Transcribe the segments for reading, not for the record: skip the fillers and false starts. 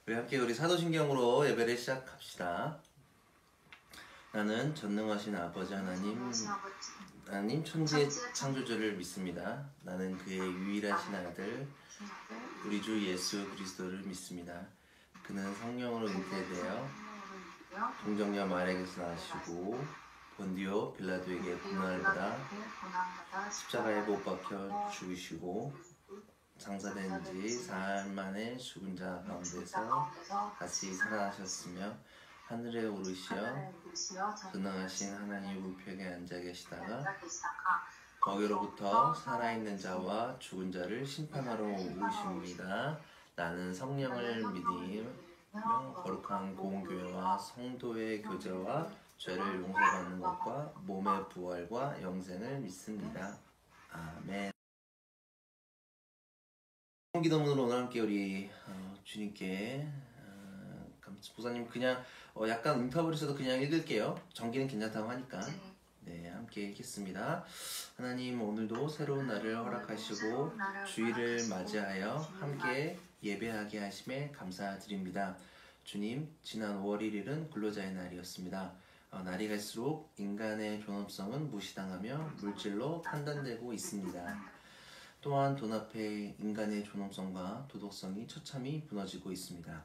우리 함께 우리 사도신경으로 예배를 시작합시다. 나는 전능하신 아버지 하나님 천지의 창조주를 믿습니다. 나는 그의 유일하신 아들 우리 주 예수 그리스도를 믿습니다. 그는 성령으로 잉태되어 동정녀 마리아에게서 나시고 본디오 빌라도에게 고난을 받아 십자가에 못 박혀 죽으시고 장사된 지 사흘 만에 죽은 자 가운데서 다시 살아나셨으며 하늘에 오르시어 전능하신 하나님 우편에 앉아 계시다가 거기로부터 살아있는 자와 죽은 자를 심판하러 오십니다. 나는 성령을 믿으며 거룩한 공교회와 성도의 교제와 죄를 용서받는 것과 몸의 부활과 영생을 믿습니다. 아멘. 기도문으로 오늘 함께 우리 주님께 목사님 그냥 약간 인터뷰를 써도 그냥 읽을게요. 전기는 괜찮다고 하니까. 네, 함께 읽겠습니다. 하나님, 오늘도 새로운 날을 허락하시고 주일을 맞이하여 함께 예배하게 하심에 감사드립니다. 주님, 지난 5월 1일은 근로자의 날이었습니다. 날이 갈수록 인간의 존엄성은 무시당하며 물질로 판단되고 있습니다. 또한 돈 앞에 인간의 존엄성과 도덕성이 처참히 무너지고 있습니다.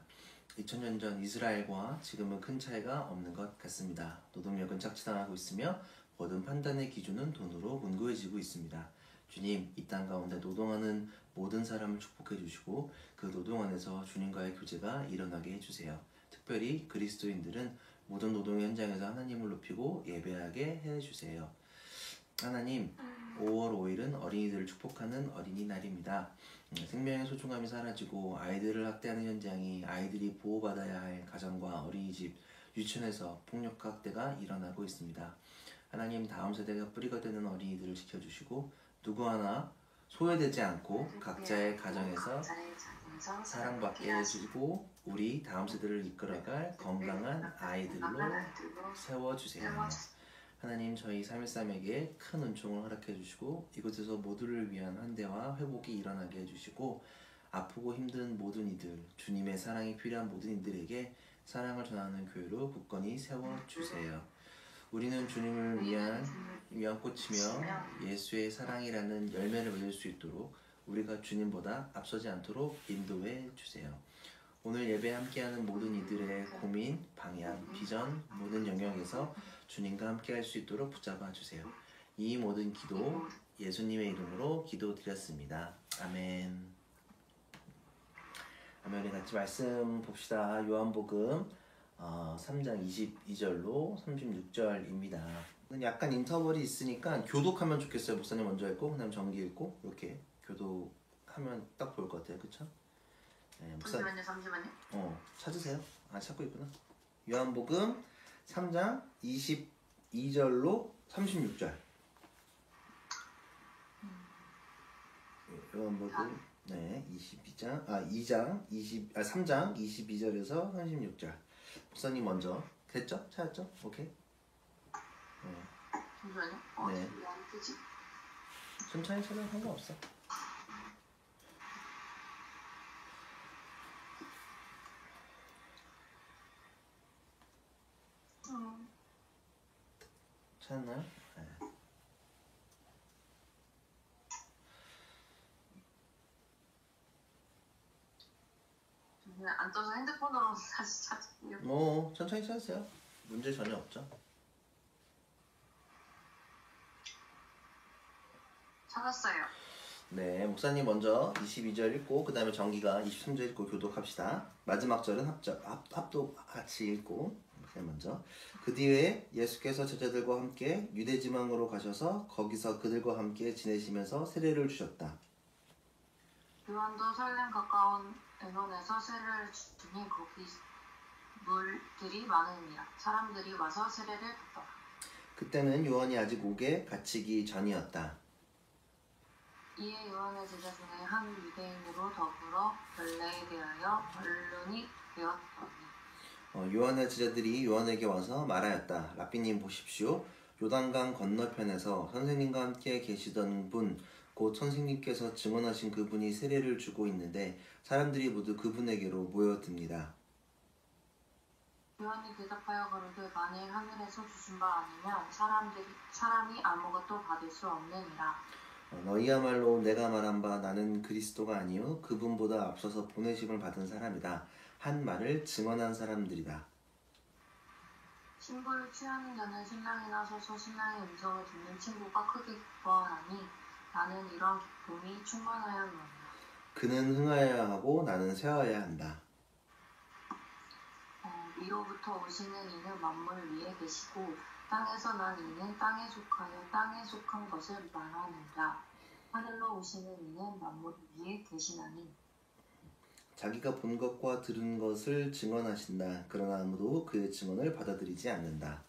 2000년 전 이스라엘과 지금은 큰 차이가 없는 것 같습니다. 노동력은 착취당하고 있으며 모든 판단의 기준은 돈으로 문고해지고 있습니다. 주님, 이 땅 가운데 노동하는 모든 사람을 축복해 주시고 그 노동 안에서 주님과의 교제가 일어나게 해주세요. 특별히 그리스도인들은 모든 노동 현장에서 하나님을 높이고 예배하게 해주세요. 하나님, 5월 5일은 어린이들을 축복하는 어린이날입니다. 생명의 소중함이 사라지고 아이들을 학대하는 현장이 아이들이 보호받아야 할 가정과 어린이집, 유치원에서 폭력과 학대가 일어나고 있습니다. 하나님, 다음 세대가 뿌리가 되는 어린이들을 지켜주시고 누구 하나 소외되지 않고 각자의 가정에서 사랑받게 해주시고 우리 다음 세대를 이끌어갈 건강한 아이들로 세워주세요. 하나님, 저희 313에게 큰 은총을 허락해 주시고 이곳에서 모두를 위한 환대와 회복이 일어나게 해주시고 아프고 힘든 모든 이들, 주님의 사랑이 필요한 모든 이들에게 사랑을 전하는 교회로 굳건히 세워주세요. 우리는 주님을 위한 꽃이며 예수의 사랑이라는 열매를 맺을 수 있도록 우리가 주님보다 앞서지 않도록 인도해 주세요. 오늘 예배에 함께하는 모든 이들의 고민, 방향, 비전, 모든 영역에서 주님과 함께할 수 있도록 붙잡아 주세요. 이 모든 기도 예수님의 이름으로 기도드렸습니다. 아멘. 아멘. 우리 같이 말씀 봅시다. 요한복음 3장 22절로 36절입니다. 약간 인터벌이 있으니까 교독하면 좋겠어요. 목사님 먼저 읽고 그 다음 정기 읽고 이렇게 교독하면 딱 보일 것 같아요. 그쵸? 네, 잠시만요. 찾으세요. 찾고 있구나. 요한복음 3장 22절로 36절. 요한복음 3장 22절에서 36절. 목사님 먼저. 됐죠? 찾았죠? 오케이. 잠시만요. 네. 왜안 뜨지? 천천히 찾아도 상관없어. 찾았나요? 네. 그냥 안 떠서 핸드폰으로 다시 찾을게요. 천천히 찾으세요. 문제 전혀 없죠. 찾았어요. 네, 목사님 먼저 22절 읽고 그 다음에 정기가 23절 읽고 교독합시다. 마지막 절은 합독 같이 읽고 목사님 먼저. 그 뒤에 예수께서 제자들과 함께 유대 지방으로 가셔서 거기서 그들과 함께 지내시면서 세례를 주셨다. 요한도 살렘 가까운 에논에서 세례를 주니 거기 물들이 많으니라. 사람들이 와서 세례를 받더라. 그때는 요한이 아직 옥에 갇히기 전이었다. 이에 요한의 제자 중에 한 유대인으로 더불어 변례에 대하여 변론이 되었더니 요한의 제자들이 요한에게 와서 말하였다. 랍비님 보십시오. 요단강 건너편에서 선생님과 함께 계시던 분 곧 선생님께서 증언하신 그분이 세례를 주고 있는데 사람들이 모두 그분에게로 모여듭니다. 요한이 대답하여 가로되 만일 하늘에서 주신 바 아니면 사람이 아무것도 받을 수 없느니라. 너희야말로 내가 말한 바 나는 그리스도가 아니요 그분보다 앞서서 보내심을 받은 사람이다 한 말을 증언한 사람들이다. 신부를 취하는 자는 신랑이나 서서 신랑의 음성을 듣는 친구가 크게 기뻐하나니 나는 이러한 기쁨이 충만하였노라. 그는 흥하여야 하고 나는 쇠하여야 한다. 위로부터 오시는 이는 만물 위에 계시고 땅에서 난 이는 땅에 속하여 땅에 속한 것을 말하느니라. 하늘로 오시는 이는 만물 위에 계시나니 자기가 본 것과 들은 것을 증언하신다. 그러나 아무도 그의 증언을 받아들이지 않는다.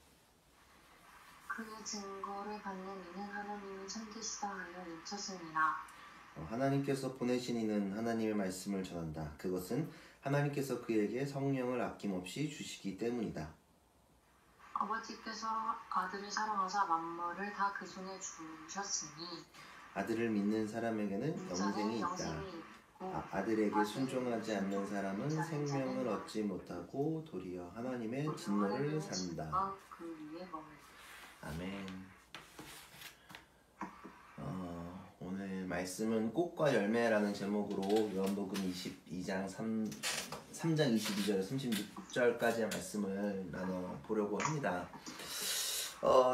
그의 증거를 받는 이는 하나님이 참되시다 하여 외쳤으니라. 하나님께서 보내신 이는 하나님의 말씀을 전한다. 그것은 하나님께서 그에게 성령을 아낌없이 주시기 때문이다. 아버지께서 아들을 사랑하사 만물을 다 그 손에 주셨으니 아들을 믿는 사람에게는 영생이 있다. 아들에게 순종하지 않는 사람은 생명을 얻지 못하고 도리어 하나님의 진노를 산다. 아멘. 오늘 말씀은 꽃과 열매라는 제목으로 요한복음 22장 3장 22절 36절까지의 말씀을 나눠보려고 합니다.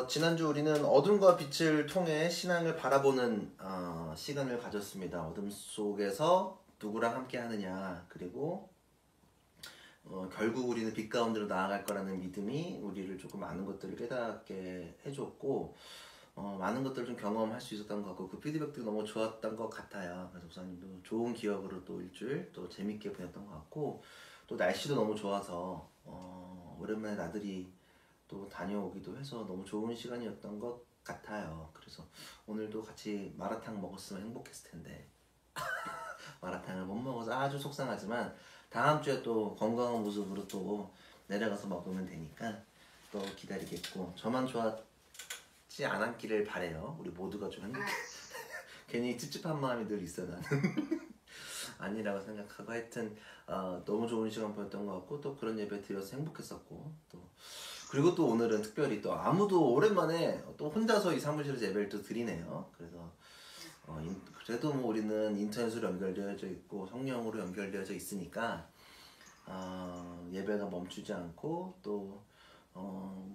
지난주 우리는 어둠과 빛을 통해 신앙을 바라보는 시간을 가졌습니다. 어둠 속에서 누구랑 함께 하느냐, 그리고 결국 우리는 빛 가운데로 나아갈 거라는 믿음이 우리를 조금 많은 것들을 깨닫게 해줬고 많은 것들을 좀 경험할 수 있었던 것 같고 그 피드백도 너무 좋았던 것 같아요. 그래서 목사님도 좋은 기억으로 또 일주일 또 재밌게 보냈던 것 같고 또 날씨도 너무 좋아서 오랜만에 나들이 또 다녀오기도 해서 너무 좋은 시간이었던 것 같아요. 그래서 오늘도 같이 마라탕 먹었으면 행복했을 텐데 마라탕을 못 먹어서 아주 속상하지만 다음 주에 또 건강한 모습으로 또 내려가서 먹으면 되니까 또 기다리겠고 저만 좋았지 않았기를 바래요. 우리 모두가 좀 행복해. 괜히 찝찝한 마음이 늘 있어 나는. 아니라고 생각하고 하여튼 너무 좋은 시간 보냈던 것 같고 또 그런 예배 드려서 행복했었고 또 그리고 또 오늘은 특별히 또 아무도 오랜만에 또 혼자서 이 사무실에서 예배를 또 드리네요. 그래서 그래도 뭐 우리는 인터넷으로 연결되어져 있고 성령으로 연결되어져 있으니까 예배가 멈추지 않고 또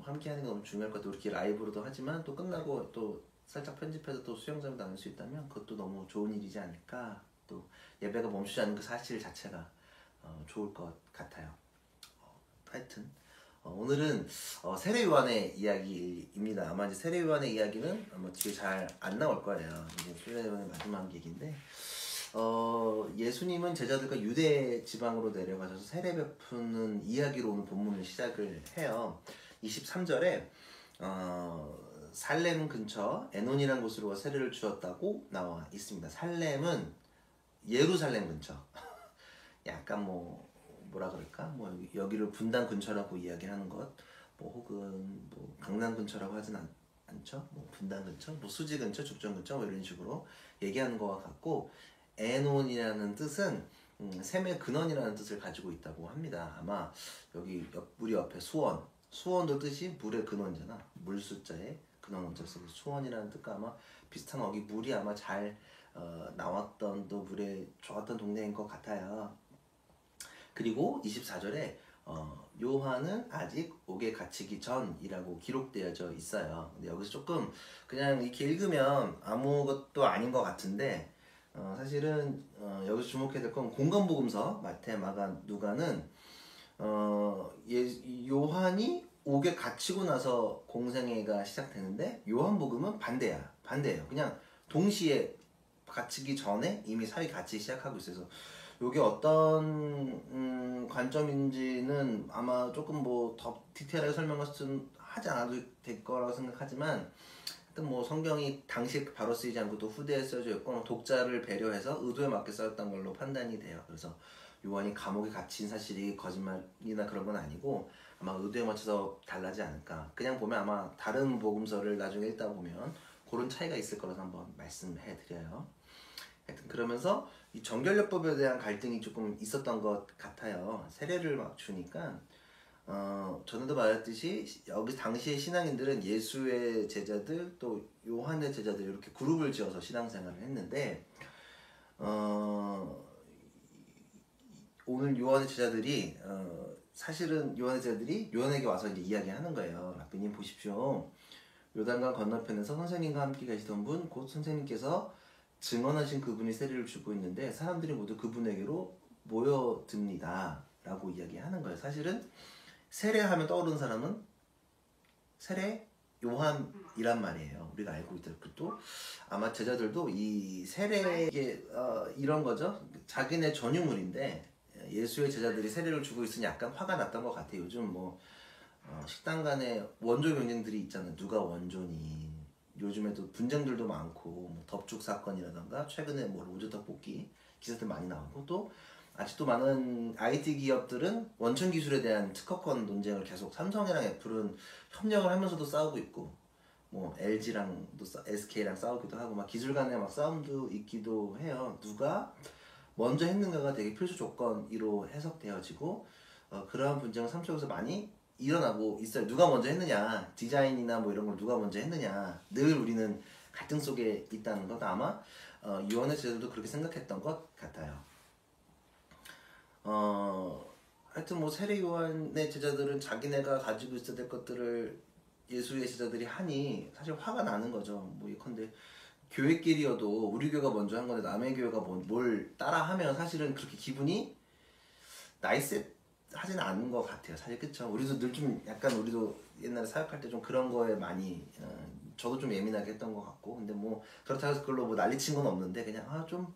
함께 하는 게 너무 중요할 것 같아요. 이렇게 라이브로도 하지만 또 끝나고 또 살짝 편집해서 또 수영장에 나눌 수 있다면 그것도 너무 좋은 일이지 않을까. 또 예배가 멈추지 않는 그 사실 자체가 좋을 것 같아요. 하여튼 오늘은 세례 요한의 이야기입니다. 아마 이제 세례 요한의 이야기는 아마 뒤에 잘 안 나올 거예요. 이제 세례 요한의 마지막 얘기인데 예수님은 제자들과 유대 지방으로 내려가셔서 세례 베푸는 이야기로 오늘 본문을 시작을 해요. 23절에 살렘 근처 에논이라는 곳으로 세례를 주었다고 나와 있습니다. 살렘은 예루살렘 근처. 약간 뭐라 그럴까? 뭐 여기를 분당 근처라고 이야기하는 것, 뭐 혹은 뭐 강남 근처라고 하진 않죠. 뭐 분당 근처, 뭐 수지 근처, 죽전 근처 뭐 이런 식으로 얘기하는 것과 같고 에논이라는 뜻은 샘의 근원이라는 뜻을 가지고 있다고 합니다. 아마 여기 우리 옆에 수원도 뜻이 물의 근원이잖아. 물 숫자에 근원 원자에서 수원이라는 뜻과 아마 비슷한 어기 물이 아마 잘 나왔던 또 물에 좋았던 동네인 것 같아요. 그리고 24절에 요한은 아직 옥에 갇히기 전이라고 기록되어져 있어요. 근데 여기서 조금 그냥 이렇게 읽으면 아무것도 아닌 것 같은데 사실은 여기서 주목해야 될 건 공관복음서 마태, 마가, 누가는 요한이 옥에 갇히고 나서 공생애가 시작되는데 요한복음은 반대예요. 그냥 동시에 갇히기 전에 이미 사회 갇히기 시작하고 있어서 이게 어떤 관점인지는 아마 조금 뭐 더 디테일하게 하지 않아도 될 거라고 생각하지만 하여튼 뭐 성경이 당시에 바로 쓰이지 않고 또 후대에 써져 있고 독자를 배려해서 의도에 맞게 써였던 걸로 판단이 돼요. 그래서 요한이 감옥에 갇힌 사실이 거짓말이나 그런 건 아니고 아마 의도에 맞춰서 달라지 않을까. 그냥 보면 아마 다른 복음서를 나중에 읽다 보면 그런 차이가 있을 거라서 한번 말씀해 드려요. 하여튼 그러면서 이 정결례법에 대한 갈등이 조금 있었던 것 같아요. 세례를 막 주니까 전에도 말했듯이 여기 당시의 신앙인들은 예수의 제자들 또 요한의 제자들 이렇게 그룹을 지어서 신앙생활을 했는데 오늘 요한의 제자들이 사실은 요한의 제자들이 요한에게 와서 이제 이야기하는 거예요. 라비님 보십시오. 요단강 건너편에서 선생님과 함께 계시던 분, 곧 선생님께서 증언하신 그분이 세례를 주고 있는데 사람들이 모두 그분에게로 모여듭니다. 라고 이야기하는 거예요. 사실은 세례하면 떠오르는 사람은 세례 요한이란 말이에요. 우리가 알고 있던 것도 아마 제자들도 이 세례에 이런 거죠. 자기네 전유물인데 예수의 제자들이 세례를 주고 있으니 약간 화가 났던 것 같아요. 요즘 뭐 식당 간에 원조 경쟁들이 있잖아요. 누가 원조니. 요즘에도 분쟁들도 많고 뭐 덥죽 사건이라던가 최근에 뭐 로제 떡볶이 기사들 많이 나오고 또 아직도 많은 IT 기업들은 원천 기술에 대한 특허권 논쟁을 계속 삼성이랑 애플은 협력을 하면서도 싸우고 있고 뭐 LG랑도 SK랑 싸우기도 하고 막 기술 간에 막 싸움도 있기도 해요. 누가 먼저 했는가가 되게 필수 조건으로 해석되어지고 그러한 분쟁은 삶 속에서 많이 일어나고 있어요. 누가 먼저 했느냐, 디자인이나 뭐 이런 걸 누가 먼저 했느냐, 늘 우리는 갈등 속에 있다는 것 아마 요한의 제자들도 그렇게 생각했던 것 같아요. 하여튼 뭐 세례 요한의 제자들은 자기네가 가지고 있어야 될 것들을 예수의 제자들이 하니 사실 화가 나는 거죠. 뭐 예컨대 교회끼리여도 우리 교회가 먼저 한 건데 남의 교회가 뭘 따라하면 사실은 그렇게 기분이 나이스 하지는 않는 것 같아요. 사실 그쵸? 우리도 늘 좀 약간 우리도 옛날에 사역할 때 좀 그런 거에 많이 저도 좀 예민하게 했던 것 같고 근데 뭐 그렇다고 해서 그걸로 뭐 난리친 건 없는데 그냥 좀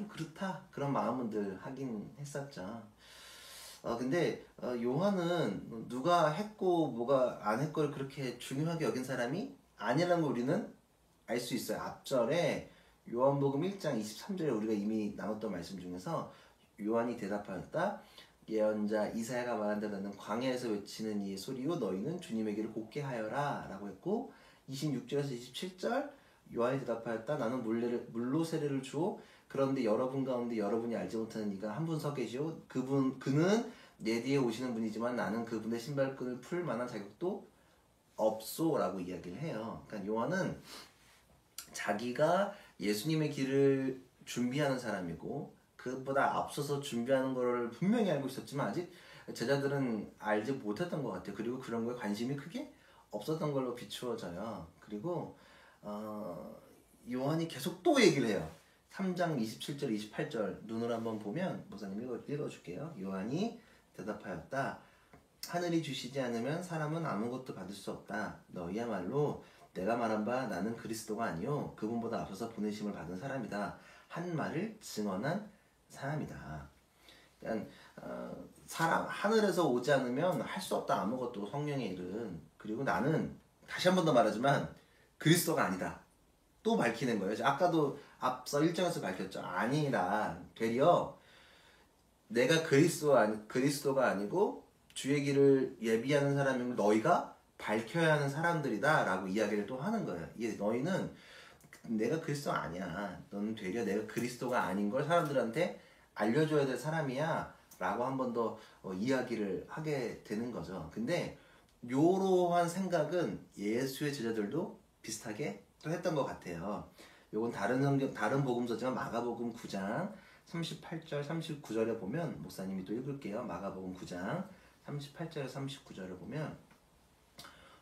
그렇다 그런 마음은 늘 하긴 했었죠. 근데 요한은 누가 했고 뭐가 안 했고를 그렇게 중요하게 여긴 사람이 아니라는 걸 우리는 알 수 있어요. 앞절에 요한복음 1장 23절에 우리가 이미 나눴던 말씀 중에서 요한이 대답하였다. 예언자 이사야가 말한다. 나는 광야에서 외치는 이의 소리요 너희는 주님의 길을 곱게 하여라 라고 했고 26절에서 27절 요한이 대답하였다. 나는 물로 세례를 주오 그런데 여러분 가운데 여러분이 알지 못하는 이가 한 분 서 계시오 그는 내 뒤에 오시는 분이지만 나는 그분의 신발끈을 풀 만한 자격도 없소 라고 이야기를 해요. 그러니까 요한은 자기가 예수님의 길을 준비하는 사람이고 그보다 앞서서 준비하는 걸 분명히 알고 있었지만 아직 제자들은 알지 못했던 것 같아요. 그리고 그런 거에 관심이 크게 없었던 걸로 비추어져요. 그리고 요한이 계속 또 얘기를 해요. 3장 27절 28절 눈으로 한번 보면 목사님 읽어줄게요. 요한이 대답하였다. 하늘이 주시지 않으면 사람은 아무것도 받을 수 없다. 너희야말로 내가 말한 바 나는 그리스도가 아니요 그분보다 앞서서 보내심을 받은 사람이다. 한 말을 증언한 사람이다. 그러니까 사람 하늘에서 오지 않으면 할 수 없다 아무것도 성령의 일은. 그리고 나는 다시 한 번 더 말하지만 그리스도가 아니다. 또 밝히는 거예요. 아까도 앞서 1장에서 밝혔죠. 아니라 되려 내가 그리스도가 아니고 주의 길을 예비하는 사람이고 너희가 밝혀야 하는 사람들이다 라고 이야기를 또 하는 거예요. 너희는 내가 그리스도가 아니야. 너는 되려 내가 그리스도가 아닌 걸 사람들한테 알려줘야 될 사람이야 라고 한 번 더 이야기를 하게 되는 거죠. 근데 요러한 생각은 예수의 제자들도 비슷하게 또 했던 것 같아요. 요건 다른 복음서지만 마가복음 9장 38절 39절에 보면 목사님이 또 읽을게요. 마가복음 9장 38절 39절을 보면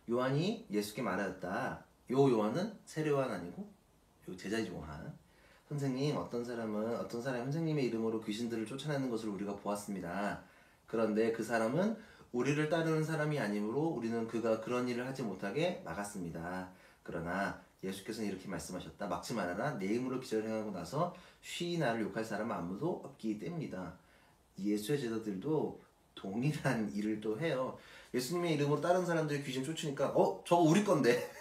요한이 예수께 말하였다. 요 요한은 세례 요한 아니고 요 제자 요한. 선생님 어떤 사람이 선생님의 이름으로 귀신들을 쫓아내는 것을 우리가 보았습니다. 그런데 그 사람은 우리를 따르는 사람이 아니므로 우리는 그가 그런 일을 하지 못하게 막았습니다. 그러나 예수께서는 이렇게 말씀하셨다. 막지 말아라. 내 이름으로 기적을 행하고 나서 쉬이 나를 욕할 사람은 아무도 없기 때문이다. 예수의 제자들도 동일한 일을 또 해요. 예수님의 이름으로 다른 사람들이 귀신 쫓으니까 저거 우리 건데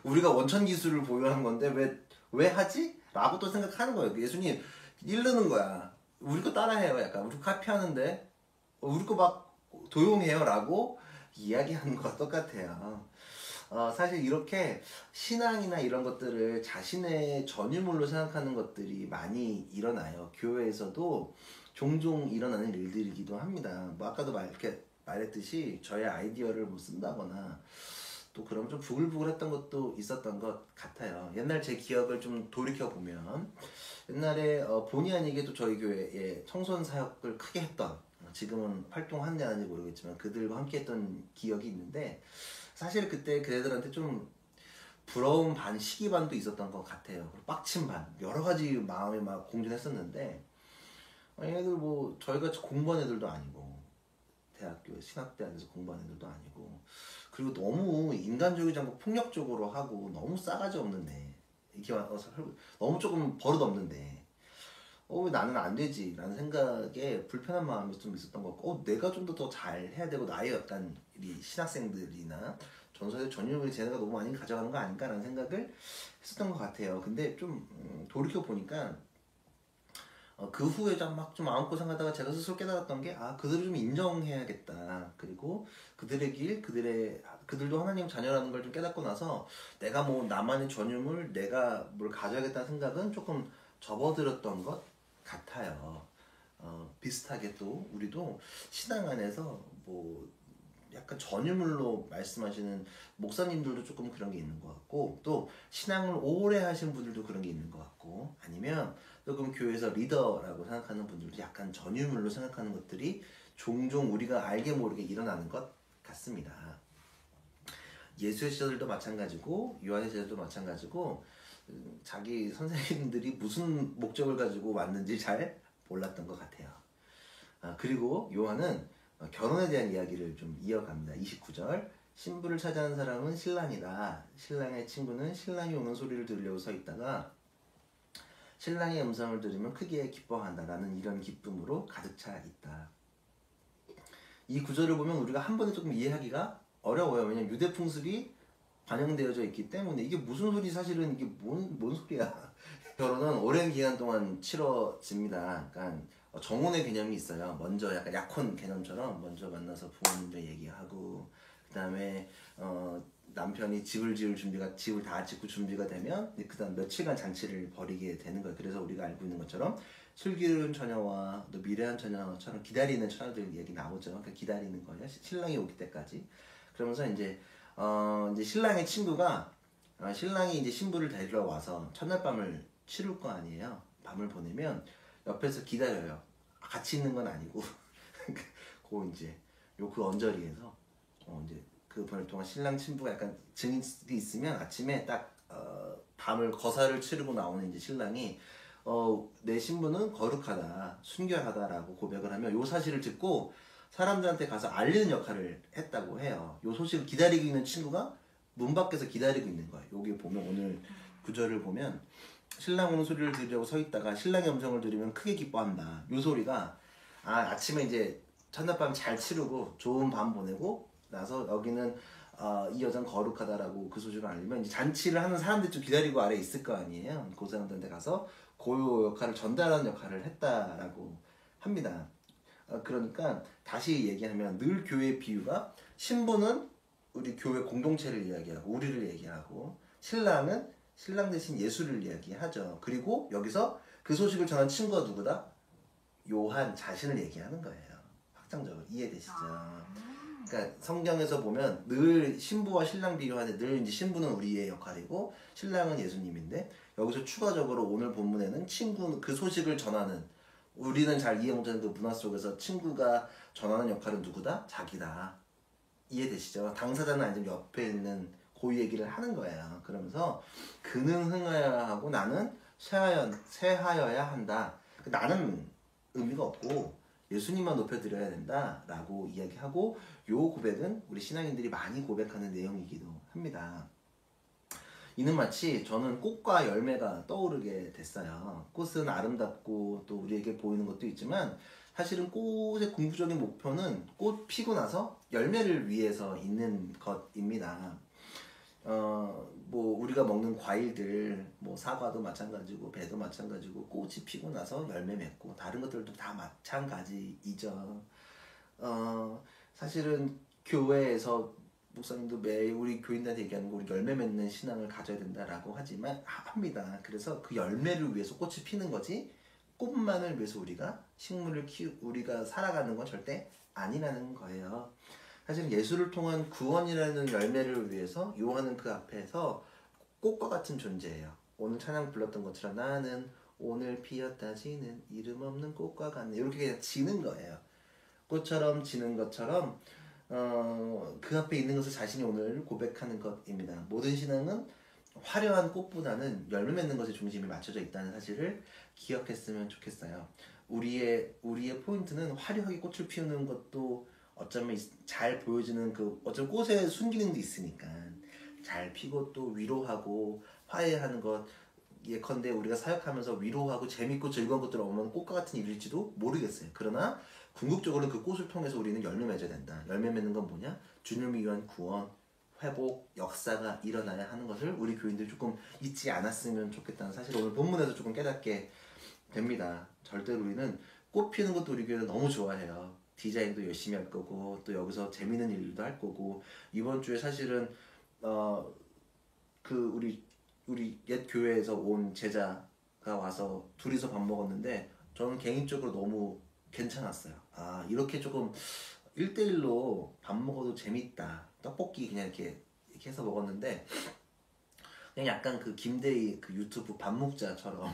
우리가 원천 기술을 보유한 건데 왜 하지? 라고 또 생각하는 거예요. 예수님 이르는 거야. 우리 거 따라해요. 약간 우리 거 카피하는데 우리 거 막 도용해요 라고 이야기하는 거와 똑같아요. 사실 이렇게 신앙이나 이런 것들을 자신의 전유물로 생각하는 것들이 많이 일어나요. 교회에서도 종종 일어나는 일들이기도 합니다. 뭐 아까도 이렇게 말했듯이 저의 아이디어를 뭐 쓴다거나 또 그럼 좀 부글부글했던 것도 있었던 것 같아요. 옛날 제 기억을 좀 돌이켜 보면 옛날에 본의 아니게도 저희 교회에 청소년 사역을 크게 했던 지금은 활동하는지 안 하는지 모르겠지만 그들과 함께 했던 기억이 있는데 사실 그때 그 애들한테 좀 부러운 반, 시기 반도 있었던 것 같아요. 빡친 반, 여러 가지 마음이 막 공존했었는데 얘네들 뭐 저희같이 공부한 애들도 아니고 대학교 신학대학에서 공부한 애들도 아니고 그리고 너무 인간적이지 않고 폭력적으로 하고 너무 싸가지 없는 애 이렇게 너무 조금 버릇 없는데 왜 나는 안 되지 라는 생각에 불편한 마음이 좀 있었던 것 같고 내가 좀 더 잘 해야 되고 나의 약간 이 신학생들이나 전서의 전유물이 쟤네가 너무 많이 가져가는 거 아닌가 라는 생각을 했었던 것 같아요. 근데 좀 돌이켜 보니까 그 후에 막 좀 마음고생하다가 제가 스스로 깨달았던 게 그들을 좀 인정해야겠다. 그리고 그들의 길, 그들도 하나님 자녀라는 걸 좀 깨닫고 나서 내가 뭐 나만의 전유물, 내가 뭘 가져야겠다는 생각은 조금 접어들었던 것 같아요. 비슷하게 또 우리도 신앙 안에서 뭐 약간 전유물로 말씀하시는 목사님들도 조금 그런 게 있는 것 같고 또 신앙을 오래 하신 분들도 그런 게 있는 것 같고 아니면 조금 교회에서 리더라고 생각하는 분들도 약간 전유물로 생각하는 것들이 종종 우리가 알게 모르게 일어나는 것 같습니다. 예수의 시절도 마찬가지고 요한의 시절도 마찬가지고 자기 선생님들이 무슨 목적을 가지고 왔는지 잘 몰랐던 것 같아요. 그리고 요한은 결혼에 대한 이야기를 좀 이어갑니다. 29절 신부를 차지하는 사람은 신랑이다. 신랑의 친구는 신랑이 오는 소리를 들으려고 서 있다가 신랑의 음성을 들으면 크게 기뻐한다. 라는 이런 기쁨으로 가득 차 있다. 이 구절을 보면 우리가 한 번에 조금 이해하기가 어려워요. 왜냐면 유대 풍습이 반영되어져 있기 때문에 이게 무슨 소리 사실은 이게 뭔 소리야. 결혼은 오랜 기간 동안 치러집니다. 그러니까 정혼의 개념이 있어요. 먼저 약간 약혼 개념처럼 먼저 만나서 부모님들 얘기하고 그 다음에 남편이 집을 다 짓고 준비가 되면 그 다음 며칠간 잔치를 벌이게 되는 거예요. 그래서 우리가 알고 있는 것처럼 슬기로운 처녀와 또 미래한 처녀처럼 기다리는 처녀들 얘기 나오죠. 그러니까 기다리는 거예요. 신랑이 오기 때까지. 그러면서 이제 신랑의 친구가 신랑이 이제 신부를 데리러 와서 첫날 밤을 치룰 거 아니에요. 밤을 보내면 옆에서 기다려요. 같이 있는 건 아니고 그 언저리에서 이제 그 보낼 동안 신랑 친부가 약간 증인이 있으면 아침에 딱 밤을 거사를 치르고 나오는 이제 신랑이 내 신부는 거룩하다, 순결하다라고 고백을 하면 요 사실을 듣고 사람들한테 가서 알리는 역할을 했다고 해요. 요 소식을 기다리고 있는 친구가 문 밖에서 기다리고 있는 거예요. 여기 보면 오늘 구절을 보면 신랑 오는 소리를 들으려고 서 있다가 신랑의 음성을 들으면 크게 기뻐한다. 요 소리가 아침에 이제 첫날 밤 잘 치르고 좋은 밤 보내고 나서 여기는 이 여자는 거룩하다라고 그 소식을 알리면 이제 잔치를 하는 사람들이 좀 기다리고 아래 있을 거 아니에요. 그 사람들한테 가서 고요 역할을 전달하는 역할을 했다라고 합니다. 그러니까 다시 얘기하면 늘 교회의 비유가 신부는 우리 교회 공동체를 이야기하고 우리를 얘기하고 신랑은 신랑 대신 예수를 이야기하죠. 그리고 여기서 그 소식을 전한 친구가 누구다? 요한 자신을 얘기하는 거예요. 확장적으로 이해되시죠? 그러니까 성경에서 보면 늘 신부와 신랑 비교하는데 늘 이제 신부는 우리의 역할이고 신랑은 예수님인데 여기서 추가적으로 오늘 본문에는 친구 그 소식을 전하는 우리는 잘 이해 못하는 그 문화 속에서 친구가 전하는 역할은 누구다? 자기다. 이해되시죠? 당사자는 아니지만 옆에 있는 고유 얘기를 하는 거예요. 그러면서 그는 흥하여야 하고 나는 쇠하여야 한다. 나는 의미가 없고 예수님만 높여드려야 된다 라고 이야기하고 요 고백은 우리 신앙인들이 많이 고백하는 내용이기도 합니다. 이는 마치 저는 꽃과 열매가 떠오르게 됐어요. 꽃은 아름답고 또 우리에게 보이는 것도 있지만 사실은 꽃의 궁극적인 목표는 꽃 피고 나서 열매를 위해서 있는 것입니다. 뭐 우리가 먹는 과일들, 뭐 사과도 마찬가지고 배도 마찬가지고 꽃이 피고 나서 열매 맺고 다른 것들도 다 마찬가지이죠. 사실은 교회에서 목사님도 매일 우리 교인들한테 얘기하는 거 우리 열매 맺는 신앙을 가져야 된다라고 하지만 합니다. 그래서 그 열매를 위해서 꽃이 피는 거지 꽃만을 위해서 우리가 식물을 우리가 살아가는 건 절대 아니라는 거예요. 사실 예수를 통한 구원이라는 열매를 위해서 요한은 그 앞에서 꽃과 같은 존재예요. 오늘 찬양 불렀던 것처럼 나는 오늘 피었다 지는 이름 없는 꽃과 같네. 이렇게 그냥 지는 거예요. 꽃처럼 지는 것처럼 그 앞에 있는 것을 자신이 오늘 고백하는 것입니다. 모든 신앙은 화려한 꽃보다는 열매 맺는 것에 중심이 맞춰져 있다는 사실을 기억했으면 좋겠어요. 우리의 포인트는 화려하게 꽃을 피우는 것도 어쩌면 잘 보여지는 어쩌면 꽃의 순기능도 있으니까 잘 피고 또 위로하고 화해하는 것 예컨대 우리가 사역하면서 위로하고 재밌고 즐거운 것들 오면 꽃과 같은 일일지도 모르겠어요. 그러나 궁극적으로는 그 꽃을 통해서 우리는 열매 맺어야 된다. 열매 맺는 건 뭐냐? 주님을 위한 구원, 회복, 역사가 일어나야 하는 것을 우리 교인들이 조금 잊지 않았으면 좋겠다는 사실 오늘 본문에서 조금 깨닫게 됩니다. 절대로 우리는 꽃 피우는 것도 우리 교회는 너무 좋아해요. 디자인도 열심히 할 거고 또 여기서 재밌는 일도 할 거고 이번 주에 사실은 우리 옛 교회에서 온 제자가 와서 둘이서 밥 먹었는데 저는 개인적으로 너무 괜찮았어요. 아 이렇게 조금 1대1로 밥 먹어도 재밌다. 떡볶이 그냥 이렇게 해서 먹었는데 그냥 약간 그 김대희 그 유튜브 밥 먹자처럼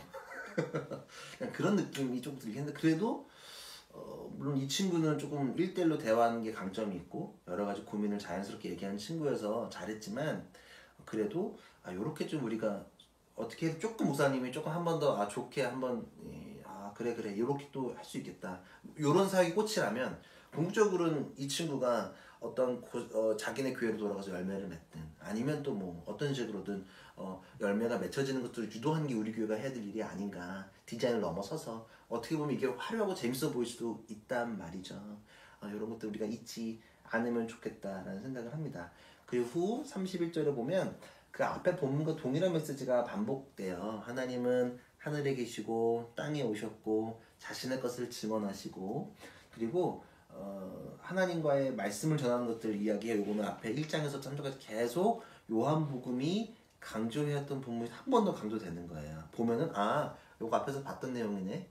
그냥 그런 느낌이 좀 들긴 했는데 그래도 물론 이 친구는 조금 1대1로 대화하는 게 강점이 있고 여러 가지 고민을 자연스럽게 얘기하는 친구여서 잘했지만 그래도 요렇게 좀 우리가 어떻게 해서 조금 목사님이 조금 한 번 더 좋게 한번 그래 요렇게 또 할 수 있겠다 요런 사역이 꽃이라면 궁극적으로는 이 친구가 어떤 자기네 교회로 돌아가서 열매를 맺든 아니면 또 뭐 어떤 식으로든 열매가 맺혀지는 것들을 유도하는 게 우리 교회가 해야 될 일이 아닌가. 디자인을 넘어서서 어떻게 보면 이게 화려하고 재밌어 보일 수도 있단 말이죠. 이런 것들 우리가 잊지 않으면 좋겠다라는 생각을 합니다. 그리고 후 31절에 보면 그 앞에 본문과 동일한 메시지가 반복돼요. 하나님은 하늘에 계시고 땅에 오셨고 자신의 것을 증언하시고 그리고 하나님과의 말씀을 전하는 것들을 이야기해요. 요거는 앞에 1장에서 3장까지 계속 요한복음이 강조해왔던 본문이 한 번 더 강조되는 거예요. 보면은 요거 앞에서 봤던 내용이네.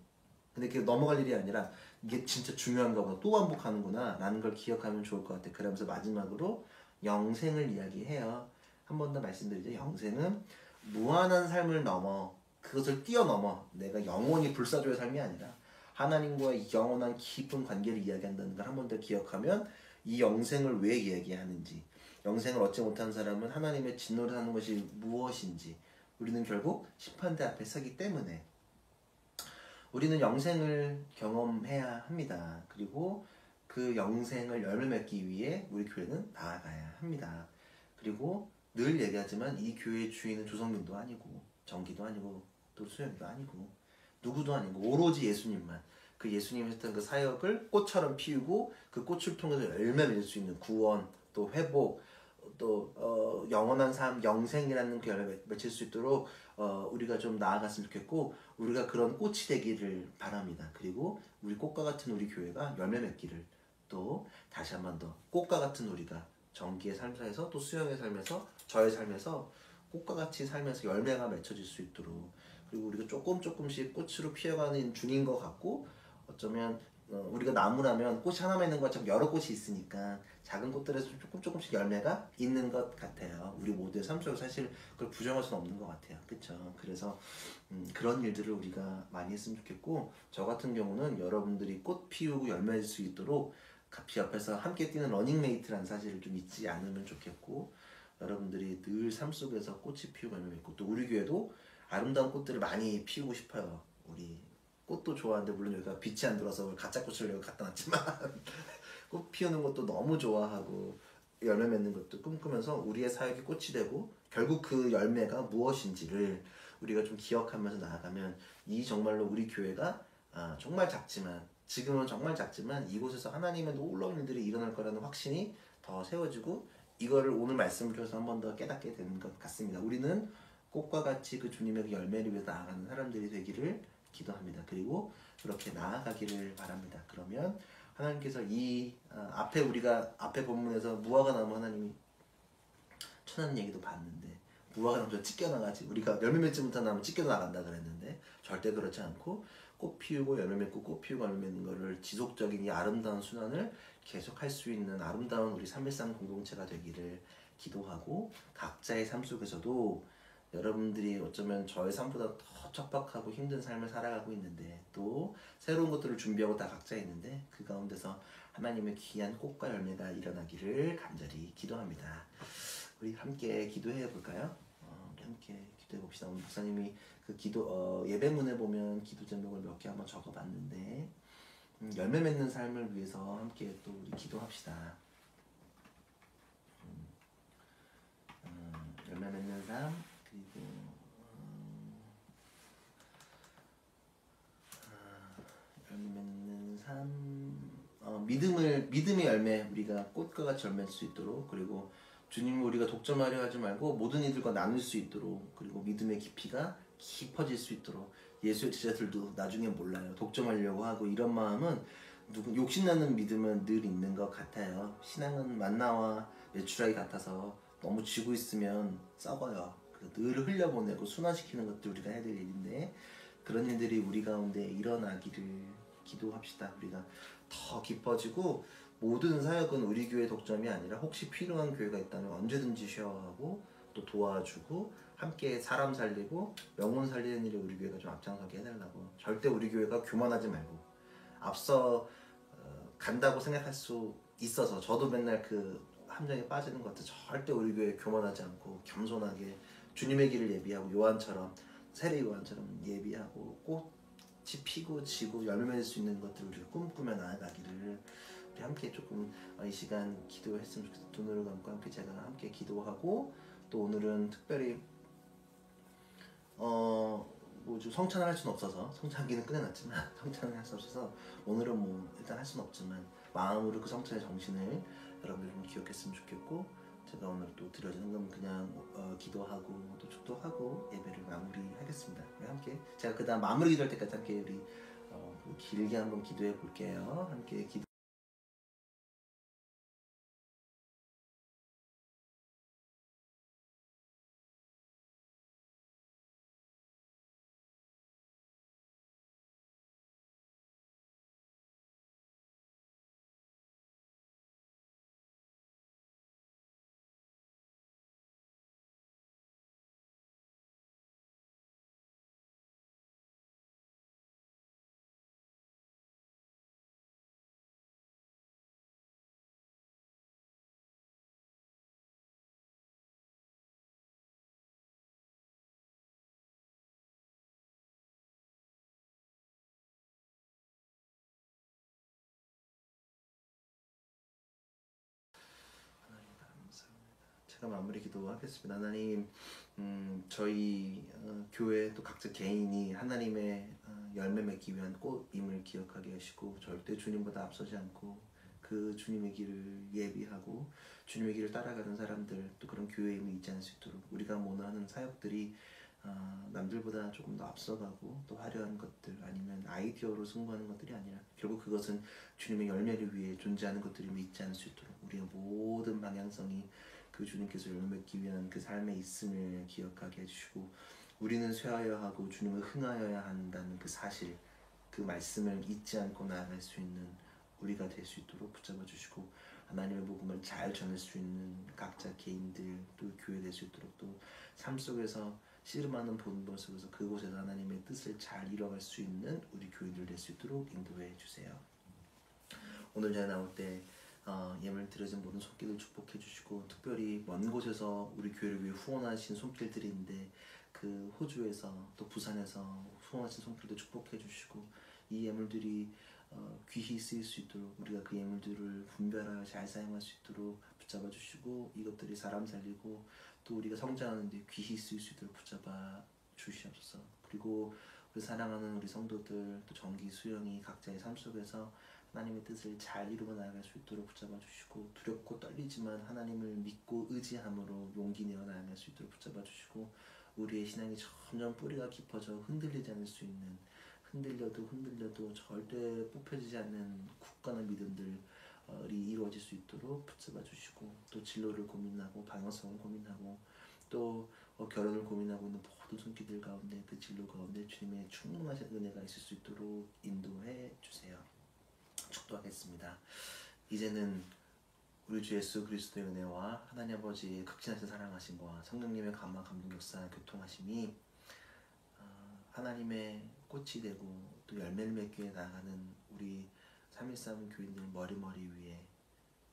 근데 그게 넘어갈 일이 아니라 이게 진짜 중요한가 보다. 또 반복하는구나 라는 걸 기억하면 좋을 것 같아요. 그러면서 마지막으로 영생을 이야기해요. 한 번 더 말씀드리죠. 영생은 무한한 삶을 넘어 그것을 뛰어넘어 내가 영원히 불사조의 삶이 아니라 하나님과의 영원한 깊은 관계를 이야기한다는 걸 한 번 더 기억하면 이 영생을 왜 이야기하는지 영생을 얻지 못한 사람은 하나님의 진노를 하는 것이 무엇인지 우리는 결국 심판대 앞에 서기 때문에 우리는 영생을 경험해야 합니다. 그리고 그 영생을 열매 맺기 위해 우리 교회는 나아가야 합니다. 그리고 늘 얘기하지만 이 교회의 주인은 조성민도 아니고 정기도 아니고 또 수영이도 아니고 누구도 아니고 오로지 예수님만 그 예수님이 했던 그 사역을 꽃처럼 피우고 그 꽃을 통해서 열매 맺을 수 있는 구원 또 회복 또 영원한 삶 영생이라는 그 열매 맺을 수 있도록 우리가 좀 나아갔으면 좋겠고 우리가 그런 꽃이 되기를 바랍니다. 그리고 우리 꽃과 같은 우리 교회가 열매 맺기를 또 다시 한 번 더 꽃과 같은 우리가 정기의 삶에서 또 수영의 삶에서 저의 삶에서 꽃과 같이 살면서 열매가 맺혀질 수 있도록 그리고 우리가 조금씩 꽃으로 피어가는 중인 것 같고 어쩌면 우리가 나무라면 꽃이 하나 맺는 것처럼 여러 꽃이 있으니까 작은 꽃들에서 조금씩 열매가 있는 것 같아요. 우리 모두의 삶 속에서 사실 그걸 부정할 수는 없는 것 같아요. 그쵸? 그래서 그런 일들을 우리가 많이 했으면 좋겠고 저 같은 경우는 여러분들이 꽃 피우고 열매 맺을 수 있도록 같이 옆에서 함께 뛰는 러닝메이트라는 사실을 좀 잊지 않으면 좋겠고 여러분들이 늘 삶 속에서 꽃이 피우고 열매 맺고 또 우리 교회도 아름다운 꽃들을 많이 피우고 싶어요. 우리 꽃도 좋아하는데 물론 여기가 빛이 안 들어서 가짜 꽃을 여기 갖다 놨지만 꽃 피우는 것도 너무 좋아하고 열매 맺는 것도 꿈꾸면서 우리의 사역이 꽃이 되고 결국 그 열매가 무엇인지를 우리가 좀 기억하면서 나아가면 이 정말로 우리 교회가 정말 작지만 지금은 정말 작지만 이곳에서 하나님의 놀라운 일들이 일어날 거라는 확신이 더 세워지고 이거를 오늘 말씀을 통해서 한 번 더 깨닫게 되는 것 같습니다. 우리는 꽃과 같이 그 주님의 그 열매를 위해 나아가는 사람들이 되기를 기도합니다. 그리고 그렇게 나아가기를 바랍니다. 그러면 하나님께서 이 앞에 우리가 앞에 본문에서 무화과 나무 하나님이 천한 얘기도 봤는데 무화과 나무가 찢겨나가지 우리가 열매 맺지 못한 나무 찢겨나간다 그랬는데 절대 그렇지 않고 꽃 피우고 열매 맺고 꽃 피우고 열매 맺는 거를 지속적인 이 아름다운 순환을 계속 할 수 있는 아름다운 우리 313 공동체가 되기를 기도하고 각자의 삶 속에서도 여러분들이 어쩌면 저의 삶보다 더 척박하고 힘든 삶을 살아가고 있는데 또 새로운 것들을 준비하고 다 각자 있는데 그 가운데서 하나님의 귀한 꽃과 열매가 일어나기를 간절히 기도합니다. 우리 함께 기도해 볼까요? 우리 함께 기도해 봅시다. 오늘 목사님이 그 기도 예배문에 보면 기도 제목을 몇 개 한번 적어봤는데 열매 맺는 삶을 위해서 함께 또 우리 기도합시다. 열매 맺는 삶 그리고 열매 맺는 삶 믿음의 열매 우리가 꽃과 같이 열매할 수 있도록 그리고 주님을 우리가 독점하려 하지 말고 모든 이들과 나눌 수 있도록 그리고 믿음의 깊이가 깊어질 수 있도록 예수의 제자들도 나중에 몰라요. 독점하려고 하고 이런 마음은 욕심나는 믿음은 늘 있는 것 같아요. 신앙은 만나와 메추라기 같아서 너무 쥐고 있으면 썩어요. 늘 흘려보내고 순환시키는 것들 우리가 해야 될 일인데 그런 일들이 우리 가운데 일어나기를 기도합시다. 우리가 더 깊어지고 모든 사역은 우리 교회 독점이 아니라 혹시 필요한 교회가 있다면 언제든지 쉐어하고 또 도와주고 함께 사람 살리고 영혼 살리는 일에 우리 교회가 좀 앞장서게 해달라고. 절대 우리 교회가 교만하지 말고 앞서 간다고 생각할 수 있어서 저도 맨날 그 함정에 빠지는 것 같아. 절대 우리 교회 교만하지 않고 겸손하게 주님의 길을 예비하고 요한처럼 세례 요한처럼 예비하고 꽃이 피고 지고 열매 맺을 수 있는 것들을 우리가 꿈꾸며 나아가기를 우리 함께 조금 이 시간 기도했으면 좋겠어요. 두 눈을 감고 함께 제가 함께 기도하고 또 오늘은 특별히 성찬을 할 수는 없어서 성찬기는 끝내놨지만 성찬을 할 수 없어서 오늘은 뭐 일단 할 수는 없지만 마음으로 그 성찬의 정신을 여러분들 좀 기억했으면 좋겠고 제가 오늘 또 드려진 헌금 그냥 기도하고 또 축도하고 예배를 마무리하겠습니다. 우리 함께 제가 그 다음 마무리 기도할 때까지 함께 우리 길게 한번 기도해 볼게요. 함께 기도. 제가 마무리 기도하겠습니다. 하나님, 저희 교회 또 각자 개인이 하나님의 열매 맺기 위한 꽃임을 기억하게 하시고 절대 주님보다 앞서지 않고 그 주님의 길을 예비하고 주님의 길을 따라가는 사람들 또 그런 교회임을 잊지 않을 수 있도록 우리가 원하는 사역들이 남들보다 조금 더 앞서가고 또 화려한 것들 아니면 아이디어로 승부하는 것들이 아니라 결국 그것은 주님의 열매를 위해 존재하는 것들임을 잊지 않을 수 있도록 우리의 모든 방향성이 그 주님께서 열매 맺기 위한 그 삶에 있음을 기억하게 해주시고 우리는 쇠하여야 하고 주님은 흥하여야 한다는 그 사실 그 말씀을 잊지 않고 나아갈 수 있는 우리가 될 수 있도록 붙잡아 주시고 하나님의 복음을 잘 전할 수 있는 각자 개인들 또 교회 될 수 있도록 또 삶 속에서 씨름하는 본분 속에서 그곳에서 하나님의 뜻을 잘 이뤄갈 수 있는 우리 교인들 될 수 있도록 인도해 주세요. 오늘 제가 나올 때 예물 드려진 모든 손길을 축복해 주시고 특별히 먼 곳에서 우리 교회를 위해 후원하신 손길들인데 그 호주에서 또 부산에서 후원하신 손길도 축복해 주시고 이 예물들이 귀히 쓰일 수 있도록 우리가 그 예물들을 분별하여 잘 사용할 수 있도록 붙잡아 주시고 이것들이 사람 살리고 또 우리가 성장하는 데 귀히 쓰일 수 있도록 붙잡아 주시옵소서. 그리고 우리 사랑하는 우리 성도들 또 정기 수영이 각자의 삶 속에서 하나님의 뜻을 잘 이루어 나아갈 수 있도록 붙잡아 주시고 두렵고 떨리지만 하나님을 믿고 의지함으로 용기 내어 나아갈 수 있도록 붙잡아 주시고 우리의 신앙이 점점 뿌리가 깊어져 흔들리지 않을 수 있는 흔들려도 절대 뽑혀지지 않는 굳건한 믿음들이 이루어질 수 있도록 붙잡아 주시고, 또 진로를 고민하고 방향성을 고민하고 또 결혼을 고민하고 있는 모든 손길들 가운데 그 진로 가운데 주님의 충만하신 은혜가 있을 수 있도록 인도해 주세요. 축도하겠습니다. 이제는 우리 주 예수 그리스도의 은혜와 하나님 아버지의 극진하신 사랑하심과 성령님의 감화 감동 역사 교통하심이 하나님의 꽃이 되고 또 열매를 맺게 나가는 우리 313 교인들 머리머리 위에,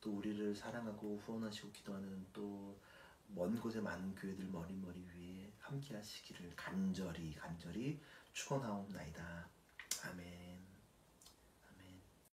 또 우리를 사랑하고 후원하시고 기도하는 또 먼 곳에 많은 교회들 머리머리 위에 함께 하시기를 간절히 축원하옵나이다. 아멘.